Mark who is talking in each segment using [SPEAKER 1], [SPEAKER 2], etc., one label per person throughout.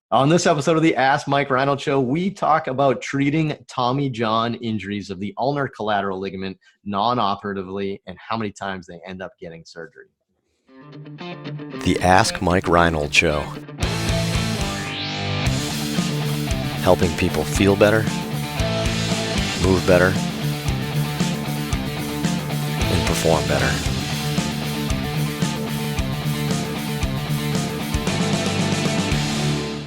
[SPEAKER 1] On this episode of the Ask Mike Reinold Show, we talk about treating Tommy John injuries of the ulnar collateral ligament non-operatively and how many times they end up getting surgery.
[SPEAKER 2] The Ask Mike Reinold Show. Helping people feel better, move better, and perform better.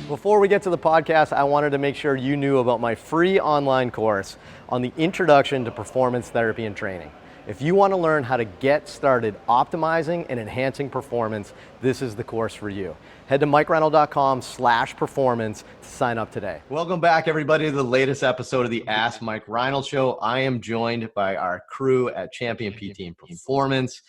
[SPEAKER 1] Before we get to the podcast, I wanted to make sure you knew about my free online course on the Introduction to Performance Therapy and Training. If you want to learn how to get started optimizing and enhancing performance, this is the course for you. Head to mikereinold.com/performance to sign up today. Welcome back, everybody, to the latest episode of the Ask Mike Reinold Show. I am joined by our crew at Champion PT and Performance.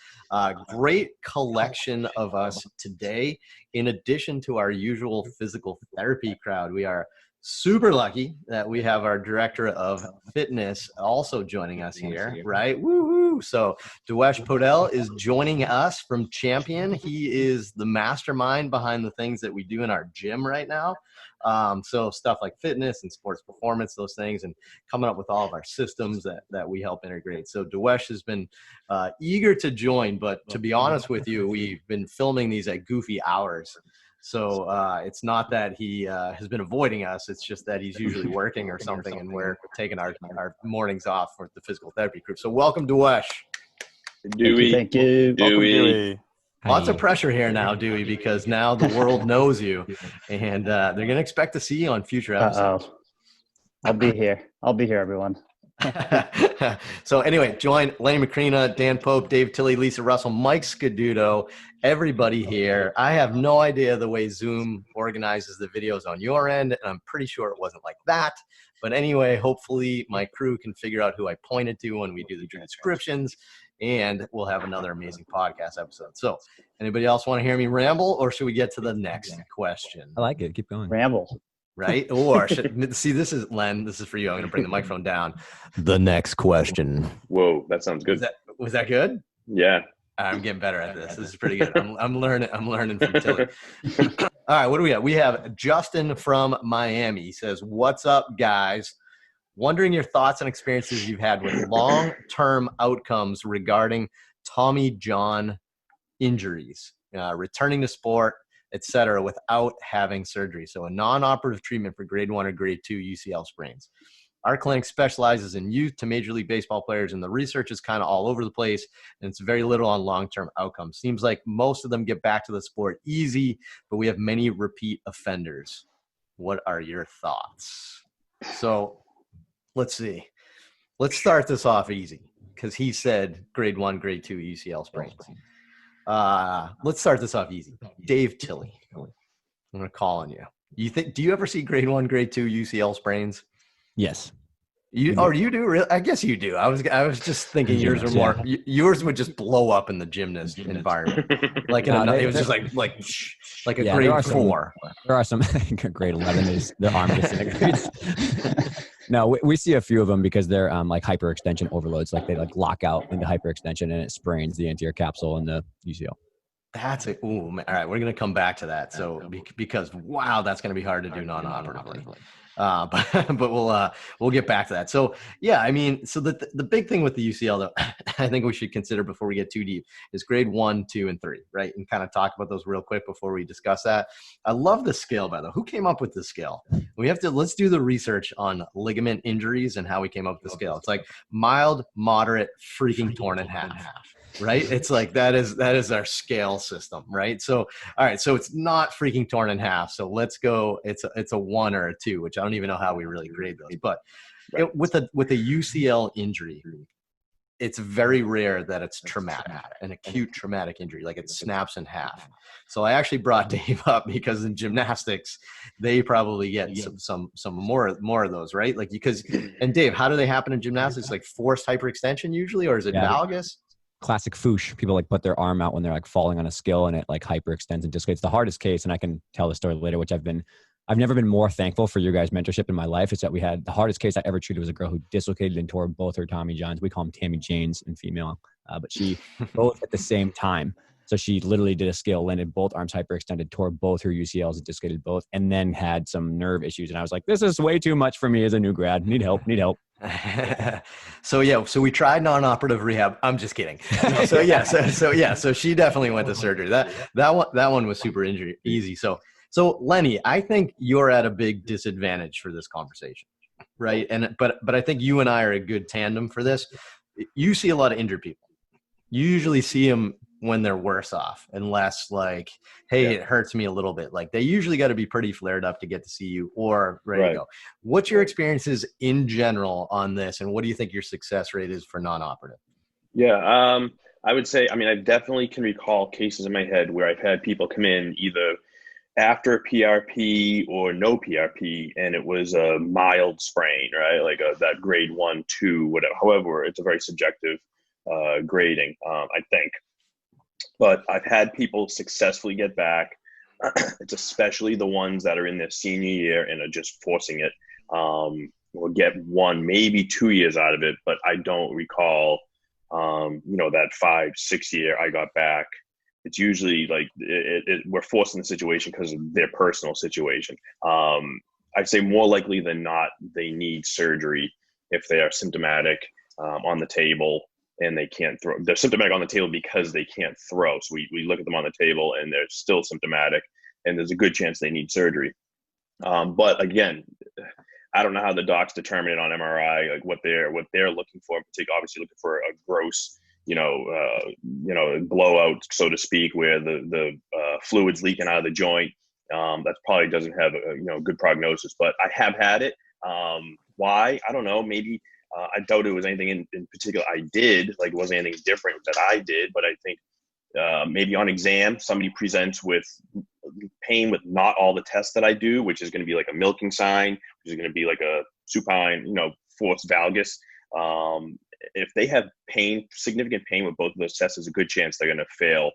[SPEAKER 1] Great collection of us today. In addition to our usual physical therapy crowd, we are super lucky that we have our director of fitness also joining us here, right? Woohoo! So Dewesh Podell is joining us from Champion. He is the mastermind behind the things that we do in our gym right now. So stuff like fitness and sports performance, those things, and coming up with all of our systems that we help integrate. So Dewesh has been eager to join, but to be honest with you, we've been filming these at goofy hours. So it's not that he has been avoiding us. It's just that he's usually working or something, and we're taking our mornings off for the physical therapy group. So welcome, Dewesh.
[SPEAKER 3] Dewey.
[SPEAKER 4] Thank you.
[SPEAKER 3] Dewey.
[SPEAKER 1] Lots of pressure here now, Dewey, because now the world knows you, and they're going to expect to see you on future episodes.
[SPEAKER 4] I'll be here, everyone.
[SPEAKER 1] So anyway, join Lenny Macrina, Dan Pope, Dave Tilley, Lisa Russell, Mike Scaduto, everybody here. I have no idea the way Zoom organizes the videos on your end, and I'm pretty sure it wasn't like that. But anyway, hopefully my crew can figure out who I pointed to when we do the transcriptions, and we'll have another amazing podcast episode. So anybody else want to hear me ramble, or should we get to the next question?
[SPEAKER 5] I like it. Keep going.
[SPEAKER 4] Ramble.
[SPEAKER 1] Right? Or see, this is Len. This is for you. I'm going to bring the microphone down. The next question.
[SPEAKER 3] Whoa, that sounds good.
[SPEAKER 1] Was that good?
[SPEAKER 3] Yeah.
[SPEAKER 1] I'm getting better at this. This is pretty good. I'm learning from Tilly. All right, what do we got? We have Justin from Miami. He says, "What's up, guys? Wondering your thoughts and experiences you've had with long-term outcomes regarding Tommy John injuries, returning to sport, etc., without having surgery. So a non-operative treatment for grade 1 or grade 2 UCL sprains. Our clinic specializes in youth to Major League Baseball players, and the research is kind of all over the place, and it's very little on long-term outcomes. Seems like most of them get back to the sport easy, but we have many repeat offenders. What are your thoughts?" So let's see. Let's start this off easy, because he said grade 1, grade 2 UCL sprains. Let's start this off easy. Dave Tilley, I'm going to call on you. Do you ever see grade 1, grade 2 UCL sprains?
[SPEAKER 5] Yes.
[SPEAKER 1] You do? Really? I guess you do. I was just thinking yours were more. Yours would just blow up in the gymnast environment, like it was just like a grade 4.
[SPEAKER 5] There are some grade 11 is their arm disintegrates. No, we see a few of them because they're like hyperextension overloads. Like they like lock out into hyperextension and it sprains the anterior capsule and the UCL.
[SPEAKER 1] That's it. Ooh, man. All right, we're gonna come back to that. So because wow, that's gonna be hard to do non-operatively. But we'll get back to that. So yeah, I mean, so the big thing with the UCL though, I think we should consider before we get too deep is grade 1, 2, and 3, right? And kind of talk about those real quick before we discuss that. I love the scale, by the way. Who came up with the scale? Let's do the research on ligament injuries and how we came up with the scale. It's like mild, moderate, freaking torn in half. Right? It's like that is our scale system, right? So all right, so it's not freaking torn in half. So let's go, it's a 1 or a 2, which I don't even know how we really grade those. But with a UCL injury, it's very rare that it's traumatic, an acute traumatic injury, like it snaps in half. So I actually brought Dave up because in gymnastics, they probably get some more of those, right? Like and Dave, how do they happen in gymnastics? Like forced hyperextension usually, or is it valgus?
[SPEAKER 5] Classic foosh. People like put their arm out when they're like falling on a skill and it like hyperextends and dislocates. The hardest case, and I can tell the story later, which I've never been more thankful for your guys' mentorship in my life, is that we had the hardest case I ever treated was a girl who dislocated and tore both her Tommy Johns. We call them Tammy Janes in female, but she both at the same time. So she literally did a scale, landed both arms hyperextended, tore both her UCLs and dislocated both, and then had some nerve issues. And I was like, this is way too much for me as a new grad. Need help.
[SPEAKER 1] So we tried non-operative rehab. I'm just kidding. No, so she definitely went to surgery. That one was super easy. So Lenny, I think you're at a big disadvantage for this conversation, right? But I think you and I are a good tandem for this. You see a lot of injured people. You usually see them when they're worse off and less like, hey, it hurts me a little bit. Like they usually got to be pretty flared up to get to see you or ready to go. What's your experiences in general on this? And what do you think your success rate is for non-operative?
[SPEAKER 3] Yeah. I would say, I mean, I definitely can recall cases in my head where I've had people come in either after PRP or no PRP, and it was a mild sprain, right? Like that grade 1, 2, whatever. However, it's a very subjective grading, I think. But I've had people successfully get back. It's especially the ones that are in their senior year and are just forcing it. Will get 1, maybe 2 years out of it, but I don't recall, that 5, 6 year I got back. It's usually like we're forcing the situation because of their personal situation. I'd say more likely than not, they need surgery if they are symptomatic on the table and they can't throw. They're symptomatic on the table because they can't throw. So we look at them on the table and they're still symptomatic, and there's a good chance they need surgery. But again, I don't know how the docs determine it on MRI, like what they're looking for in particular. Obviously looking for a gross, blowout, so to speak, where the fluid's leaking out of the joint. That probably doesn't have a good prognosis, but I have had it. Why? I don't know. Maybe I doubt it was anything in particular I did. Like, it wasn't anything different that I did, but I think maybe on exam, somebody presents with pain with not all the tests that I do, which is going to be like a milking sign, which is going to be like a supine, forced valgus. If they have significant pain with both of those tests, there's a good chance they're going to fail,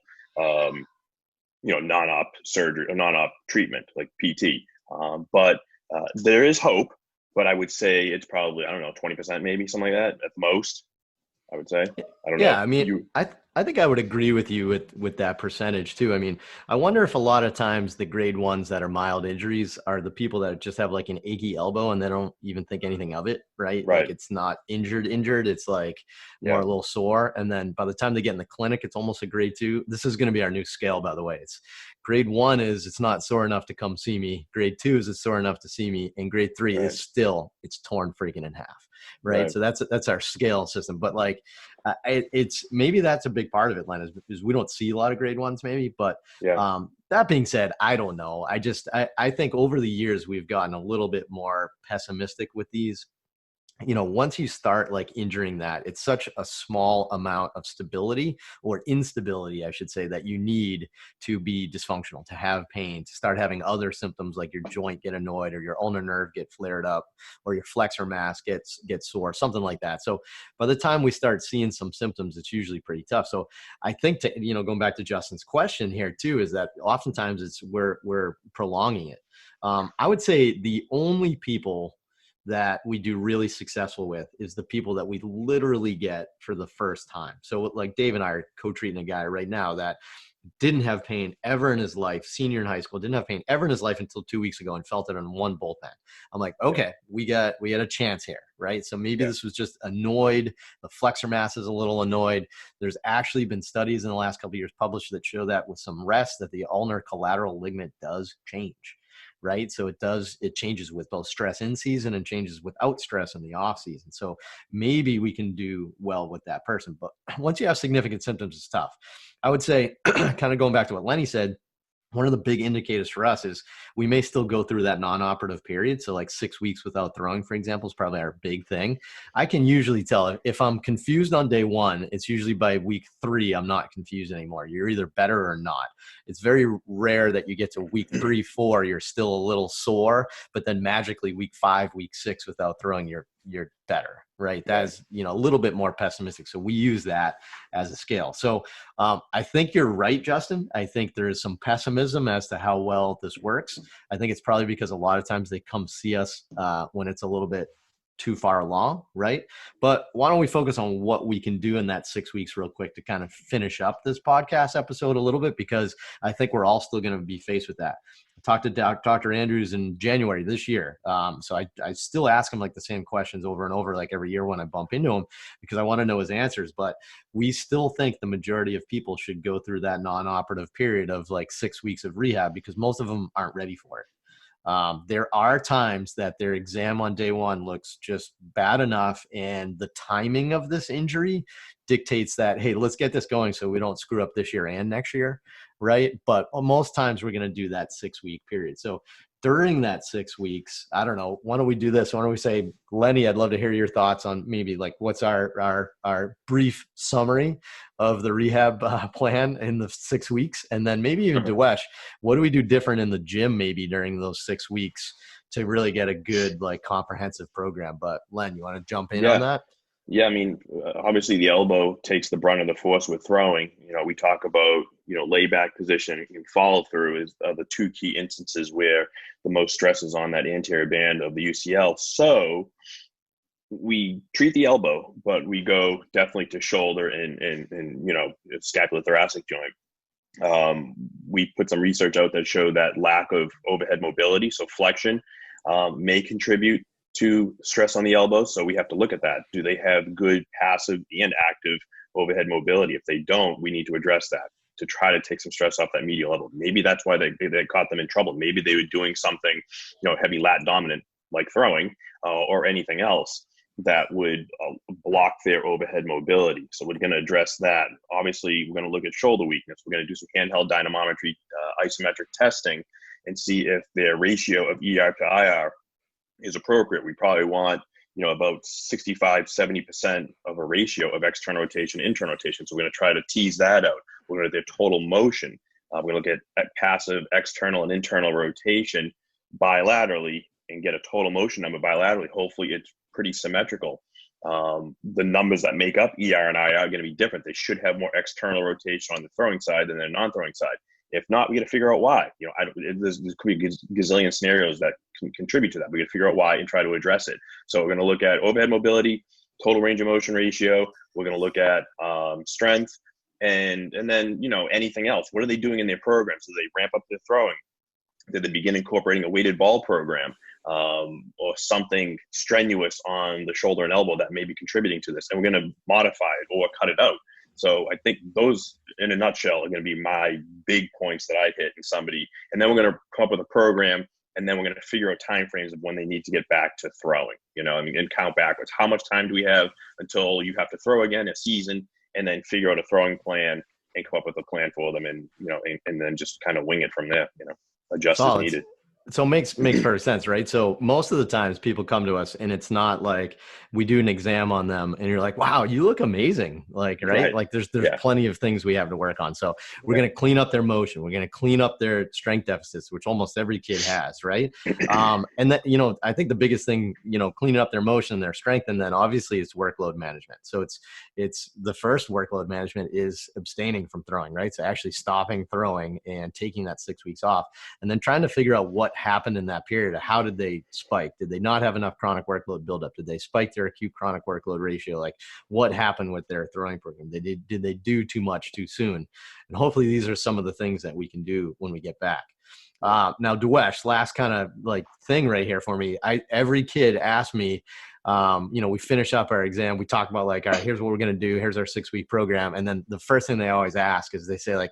[SPEAKER 3] non-op surgery or non-op treatment like PT. But there is hope, but I would say it's probably, 20%, maybe something like that at most. I would say. I don't know.
[SPEAKER 1] Yeah, I mean, I think I would agree with you with that percentage too. I mean, I wonder if a lot of times the grade 1s that are mild injuries are the people that just have like an achy elbow and they don't even think anything of it, right? Like it's not injured. It's like more a little sore. And then by the time they get in the clinic, it's almost a grade 2. This is going to be our new scale, by the way. It's grade 1 is it's not sore enough to come see me. Grade 2 is it's sore enough to see me. And grade 3 is still, it's torn freaking in half. Right. So that's our scale system. But like, it's maybe that's a big part of it, Len, is we don't see a lot of grade 1s maybe. But that being said, I don't know. I think over the years we've gotten a little bit more pessimistic with these. Once you start like injuring that, it's such a small amount of stability or instability, I should say, that you need to be dysfunctional, to have pain, to start having other symptoms like your joint get annoyed or your ulnar nerve get flared up or your flexor mass gets sore, something like that. So by the time we start seeing some symptoms, it's usually pretty tough. So I think going back to Justin's question here too, is that oftentimes we're prolonging it. I would say the only people that we do really successful with is the people that we literally get for the first time. So like Dave and I are co-treating a guy right now that didn't have pain ever in his life, senior in high school, didn't have pain ever in his life until 2 weeks ago and felt it on one bolt band. I'm like, okay, we had a chance here, right? So maybe this was just annoyed. The flexor mass is a little annoyed. There's actually been studies in the last couple of years published that show that with some rest that the ulnar collateral ligament does change. Right. So it changes with both stress in season and changes without stress in the off season. So maybe we can do well with that person. But once you have significant symptoms, it's tough. I would say, kind of going back to what Lenny said, one of the big indicators for us is we may still go through that non-operative period. So like 6 weeks without throwing, for example, is probably our big thing. I can usually tell if I'm confused on day 1, it's usually by week 3, I'm not confused anymore. You're either better or not. It's very rare that you get to week 3, 4, you're still a little sore, but then magically week 5, week 6 without throwing, you're better, right? That is, a little bit more pessimistic. So we use that as a scale. So I think you're right, Justin. I think there is some pessimism as to how well this works. I think it's probably because a lot of times they come see us when it's a little bit too far along, right? But why don't we focus on what we can do in that 6 weeks real quick to kind of finish up this podcast episode a little bit, because I think we're all still going to be faced with that. I talked to Dr. Andrews in January this year. So I still ask him like the same questions over and over, like every year when I bump into him, because I want to know his answers. But we still think the majority of people should go through that non-operative period of like 6 weeks of rehab, because most of them aren't ready for it. There are times that their exam on day one looks just bad enough, and the timing of this injury dictates that, hey, let's get this going so we don't screw up this year and next year, right? But most times we're going to do that 6 week period. So during that 6 weeks, I don't know, why don't we do this? Why don't we say, Lenny, I'd love to hear your thoughts on maybe like what's our brief summary of the rehab plan in the 6 weeks. And then maybe even Dewesh, what do we do different in the gym maybe during those 6 weeks to really get a good like comprehensive program? But Len, you want to jump in on that?
[SPEAKER 3] Yeah, I mean, obviously the elbow takes the brunt of the force with throwing. We talk about, layback position and follow through is the two key instances where the most stress is on that anterior band of the UCL. So we treat the elbow, but we go definitely to shoulder and scapulothoracic joint. We put some research out that showed that lack of overhead mobility, so flexion, may contribute to stress on the elbow. So we have to look at that. Do they have good passive and active overhead mobility? If they don't, we need to address that to try to take some stress off that medial elbow. Maybe that's why they caught them in trouble. Maybe they were doing something, heavy lat dominant like throwing or anything else that would block their overhead mobility. So we're going to address that. Obviously, we're going to look at shoulder weakness. We're going to do some handheld dynamometry, isometric testing, and see if their ratio of ER to IR is appropriate. We probably want, about 65-70% of a ratio of external rotation, internal rotation. So we're going to try to tease that out. We're going to do total motion. We're going to look at passive, external, and internal rotation bilaterally and get a total motion number bilaterally. Hopefully it's pretty symmetrical. The numbers that make up ER and IR are going to be different. They should have more external rotation on the throwing side than the non-throwing side. If not, we got to figure out why. There could be gazillion scenarios that can contribute to that. We got to figure out why and try to address it. So we're going to look at overhead mobility, total range of motion ratio. We're going to look at strength, and then anything else. What are they doing in their programs? Do they ramp up their throwing? Did they begin incorporating a weighted ball program or something strenuous on the shoulder and elbow that may be contributing to this? And we're going to modify it or cut it out. So I think those, in a nutshell, are going to be my big points that I hit in somebody. And then we're going to come up with a program, and then we're going to figure out timeframes of when they need to get back to throwing, and count backwards. How much time do we have until you have to throw again, a season, and then figure out a throwing plan and come up with a plan for them, and then just kind of wing it from there, adjust as needed.
[SPEAKER 1] So makes perfect sense, right? So most of the times people come to us and it's not like we do an exam on them and you're like, wow, you look amazing. Like, right? Like there's plenty of things we have to work on. So we're going to clean up their motion. We're going to clean up their strength deficits, which almost every kid has, right? And that, I think the biggest thing, cleaning up their motion and their strength. And then obviously it's workload management. So it's the first workload management is abstaining from throwing, right? So actually stopping throwing and taking that 6 weeks off, and then trying to figure out what happened in that period. How did they spike? Did they not have enough chronic workload buildup? Did they spike their acute chronic workload ratio? Like what happened with their throwing program? Did they do too much too soon? And hopefully these are some of the things that we can do when we get back. Now, Dewesh, last kind of like thing right here for me. Every kid asked me, we finish up our exam. We talk about like, all right, here's what we're going to do. Here's our 6 week program. And then the first thing they always ask is they say like,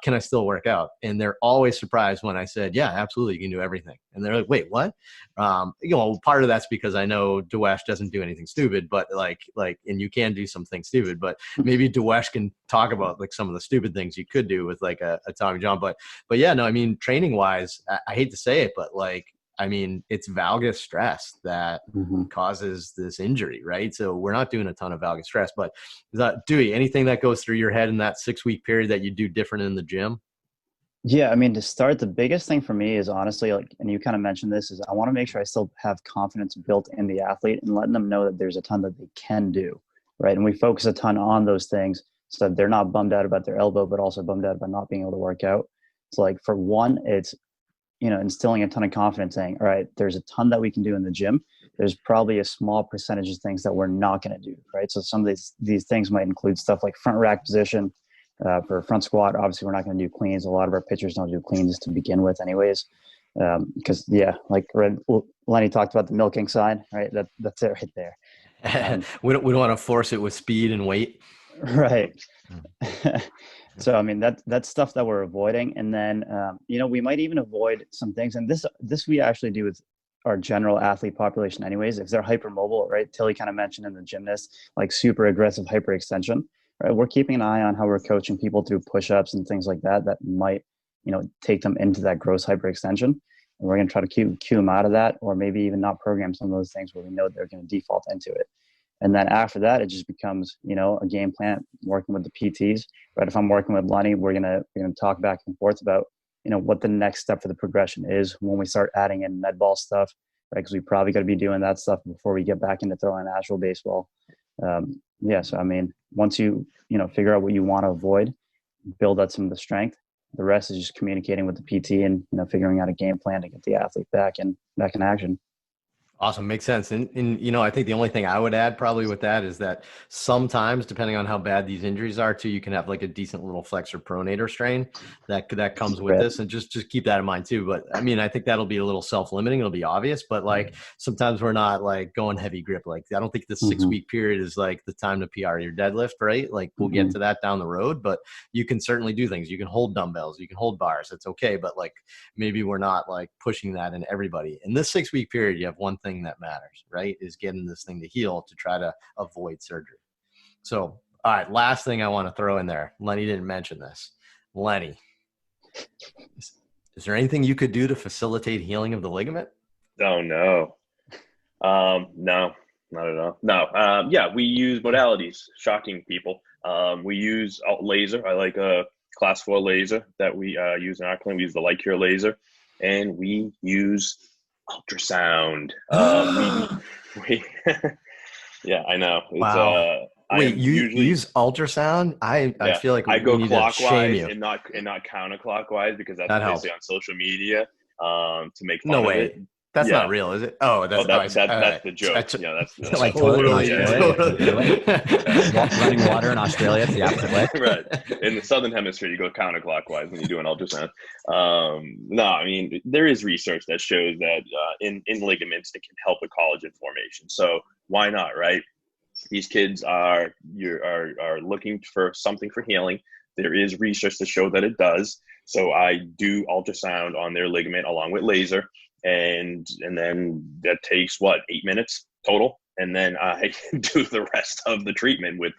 [SPEAKER 1] can I still work out? And they're always surprised when I said, yeah, absolutely. You can do everything. And they're like, wait, what? Part of that's because I know Dewesh doesn't do anything stupid, but like, and you can do some things stupid, but maybe Dewesh can talk about like some of the stupid things you could do with like a Tommy John. But yeah, no, I mean, training wise, I hate to say it, but like, I mean, it's valgus stress that causes this injury, right? So we're not doing a ton of valgus stress, but Dewey, anything that goes through your head in that 6 week period that you do different in the gym?
[SPEAKER 4] Yeah, I mean, to start, the biggest thing for me is honestly, like, and you kind of mentioned this, is I want to make sure I still have confidence built in the athlete and letting them know that there's a ton that they can do, right? And we focus a ton on those things so that they're not bummed out about their elbow, but also bummed out about not being able to work out. So like for one, it's instilling a ton of confidence, saying, all right, there's a ton that we can do in the gym. there's probably a small percentage of things that we're not going to do, right? So some of these things might include stuff like front rack position. For a front squat, obviously we're not going to do cleans. A lot of our pitchers don't do cleans to begin with anyways. Because like Lenny talked about the milking side, right? That's it right there.
[SPEAKER 1] We don't want to force it with speed and weight.
[SPEAKER 4] Right. So, I mean, that's stuff that we're avoiding. And then, we might even avoid some things. And this we actually do with our general athlete population anyways. If they're hypermobile, right? Tilly kind of mentioned in the gymnast, like super aggressive hyperextension, right? We're keeping an eye on how we're coaching people through push-ups and things like that might, take them into that gross hyperextension. And we're going to try to cue them out of that, or maybe even not program some of those things where we know they're going to default into it. And then after that, it just becomes, a game plan working with the PTs. Right? If I'm working with Lenny, we're gonna talk back and forth about, what the next step for the progression is when we start adding in med ball stuff, right? Because we probably got to be doing that stuff before we get back into throwing actual baseball. So I mean, once you figure out what you want to avoid, build out some of the strength. The rest is just communicating with the PT and figuring out a game plan to get the athlete back in action.
[SPEAKER 1] Awesome. Makes sense. And I think the only thing I would add probably with that is that sometimes, depending on how bad these injuries are too, you can have like a decent little flexor pronator strain that comes with this, and just keep that in mind too. But I mean, I think that'll be a little self-limiting. It'll be obvious, but like sometimes we're not like going heavy grip. Like I don't think the 6-week period is like the time to PR your deadlift, right? Like we'll get to that down the road, but you can certainly do things. You can hold dumbbells, you can hold bars. It's okay. But like maybe we're not like pushing that in everybody. In this 6-week period, you have one thing that matters, right? Is getting this thing to heal to try to avoid surgery. So, all right, last thing I want to throw in there. Lenny didn't mention this. Lenny, is there anything you could do to facilitate healing of the ligament?
[SPEAKER 3] Oh, no. No, not at all. No. We use modalities, shocking people. We use laser. I like a class 4 laser that we use in our clinic. We use the Light Cure laser, and we use ultrasound. Yeah, I know. It's,
[SPEAKER 1] wow. Wait, you use ultrasound? I feel like
[SPEAKER 3] I go clockwise and not counterclockwise, because that's what they say on social media to make fun of it.
[SPEAKER 1] That's not real, is it? Oh, that's
[SPEAKER 3] the joke. That's
[SPEAKER 5] like
[SPEAKER 1] totally.
[SPEAKER 5] Running water in Australia, it's the opposite way.
[SPEAKER 3] Right. In the southern hemisphere, you go counterclockwise when you do an ultrasound. No, I mean, there is research that shows that in ligaments it can help with collagen formation. So why not, right? These kids are looking for something for healing. There is research to show that it does. So I do ultrasound on their ligament along with laser. And then that takes 8 minutes total, and then I do the rest of the treatment with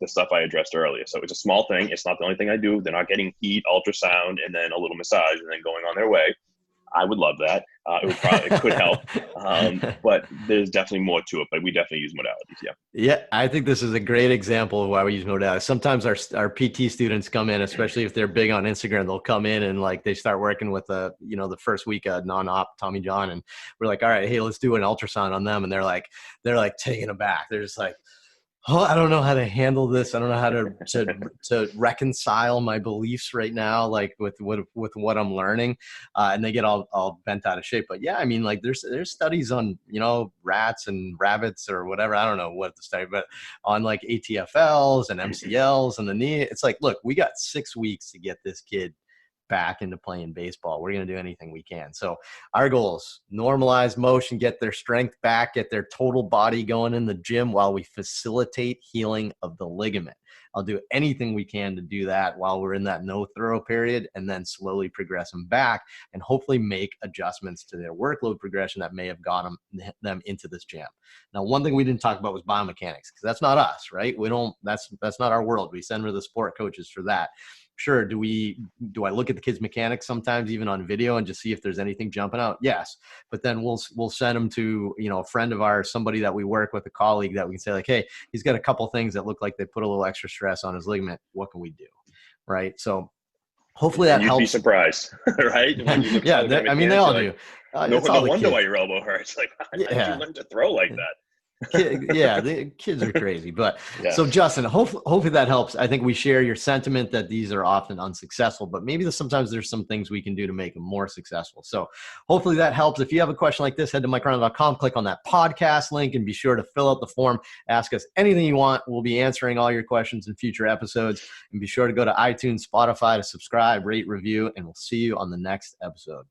[SPEAKER 3] the stuff I addressed earlier. So it's a small thing. It's not the only thing I do. They're not getting heat, ultrasound, and then a little massage, and then going on their way. I would love that. It could help, but there's definitely more to it. But we definitely use modalities.
[SPEAKER 1] Yeah, I think this is a great example of why we use modalities. Sometimes our PT students come in, especially if they're big on Instagram, they'll come in and like they start working with the first week of non-op Tommy John, and we're like, all right, hey, let's do an ultrasound on them, and they're like taken aback. They're just like, oh, I don't know how to handle this. I don't know how to reconcile my beliefs right now, like with what I'm learning, and they get all bent out of shape. But yeah, I mean, like there's studies on rats and rabbits or whatever. I don't know what to study, but on like ATFLs and MCLs and the knee. It's like, look, we got 6 weeks to get this kid back into playing baseball. We're going to do anything we can. So our goals: normalize motion, get their strength back, get their total body going in the gym while we facilitate healing of the ligament. I'll do anything we can to do that while we're in that no throw period, and then slowly progress them back and hopefully make adjustments to their workload progression that may have gotten them into this jam. Now, one thing we didn't talk about was biomechanics, because that's not us, right? That's not our world. We send her the sport coaches for that. Sure. Do I look at the kids' mechanics sometimes even on video and just see if there's anything jumping out? Yes. But then we'll send them to, a friend of ours, somebody that we work with, a colleague that we can say like, hey, he's got a couple things that look like they put a little extra stress on his ligament. What can we do? Right. So hopefully that helps.
[SPEAKER 3] You'd be surprised, right?
[SPEAKER 1] Yeah. They all do.
[SPEAKER 3] No wonder why your elbow hurts. Like, how did you learn to throw like that?
[SPEAKER 1] Yeah, the kids are crazy. But
[SPEAKER 3] Yeah.
[SPEAKER 1] so Justin, hopefully that helps. I think we share your sentiment that these are often unsuccessful, but maybe sometimes there's some things we can do to make them more successful. So hopefully that helps. If you have a question like this, head to MikeReinold.com, click on that podcast link, and be sure to fill out the form. Ask us anything you want. We'll be answering all your questions in future episodes. And be sure to go to iTunes, Spotify to subscribe, rate, review, and we'll see you on the next episode.